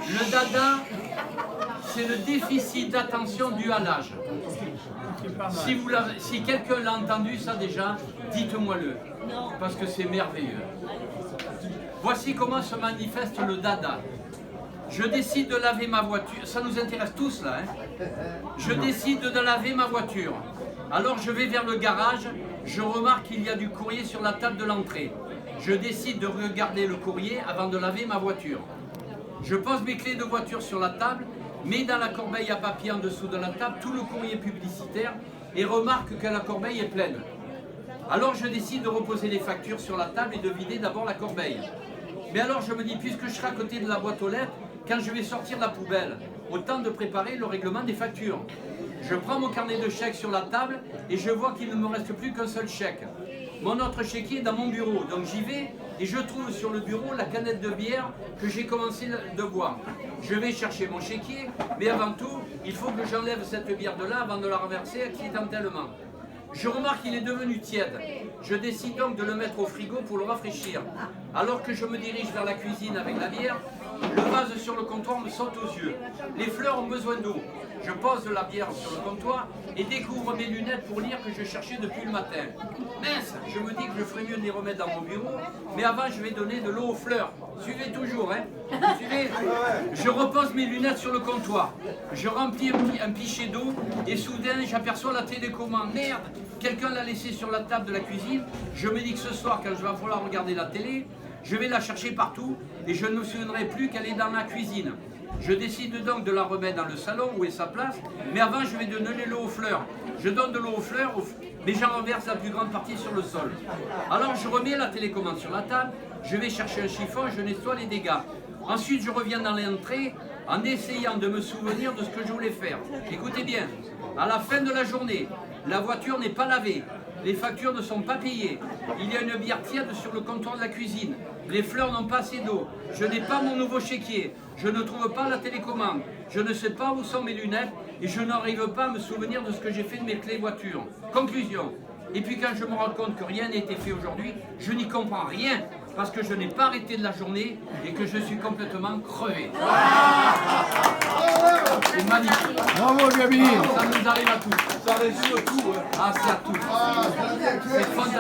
Le dada, c'est le déficit d'attention dû à l'âge. Si quelqu'un l'a entendu ça déjà, dites-moi-le, parce que c'est merveilleux. Voici comment se manifeste le dada. Je décide de laver ma voiture, ça nous intéresse tous là, hein. Je décide de laver ma voiture. Alors je vais vers le garage, je remarque qu'il y a du courrier sur la table de l'entrée. Je décide de regarder le courrier avant de laver ma voiture. Je pose mes clés de voiture sur la table, mets dans la corbeille à papier en dessous de la table tout le courrier publicitaire et remarque que la corbeille est pleine. Alors je décide de reposer les factures sur la table et de vider d'abord la corbeille. Mais alors je me dis, puisque je serai à côté de la boîte aux lettres, quand je vais sortir la poubelle, autant de préparer le règlement des factures. Je prends mon carnet de chèques sur la table et je vois qu'il ne me reste plus qu'un seul chèque. Mon autre chéquier est dans mon bureau, donc j'y vais et je trouve sur le bureau la canette de bière que j'ai commencé de boire. Je vais chercher mon chéquier, mais avant tout, il faut que j'enlève cette bière de là avant de la renverser accidentellement. Je remarque qu'il est devenu tiède. Je décide donc de le mettre au frigo pour le rafraîchir. Alors que je me dirige vers la cuisine avec la bière, le vase sur le comptoir me saute aux yeux. Les fleurs ont besoin d'eau. Je pose la bière sur le comptoir et découvre mes lunettes pour lire que je cherchais depuis le matin. Mince, je me dis que je ferais mieux de les remettre dans mon bureau, mais avant je vais donner de l'eau aux fleurs. Suivez toujours, hein. Vous suivez ? Je repose mes lunettes sur le comptoir. Je remplis un pichet d'eau et soudain j'aperçois la télécommande. Merde, quelqu'un l'a laissée sur la table de la cuisine. Je me dis que ce soir, quand je vais falloir regarder la télé, je vais la chercher partout et je ne me souviendrai plus qu'elle est dans la cuisine. Je décide donc de la remettre dans le salon où est sa place, mais avant je vais donner l'eau aux fleurs. Je donne de l'eau aux fleurs, mais j'en renverse la plus grande partie sur le sol. Alors je remets la télécommande sur la table, je vais chercher un chiffon, je nettoie les dégâts. Ensuite je reviens dans l'entrée en essayant de me souvenir de ce que je voulais faire. Écoutez bien, à la fin de la journée, la voiture n'est pas lavée. Les factures ne sont pas payées. Il y a une bière tiède sur le comptoir de la cuisine. Les fleurs n'ont pas assez d'eau. Je n'ai pas mon nouveau chéquier. Je ne trouve pas la télécommande. Je ne sais pas où sont mes lunettes et je n'arrive pas à me souvenir de ce que j'ai fait de mes clés voiture. Conclusion. Et puis quand je me rends compte que rien n'a été fait aujourd'hui, je n'y comprends rien parce que je n'ai pas arrêté de la journée et que je suis complètement crevé. C'est magnifique. Bravo, Gabi. Ça nous arrive à tous. Ça résume tout. Ah, c'est à tous. C'est fantastique.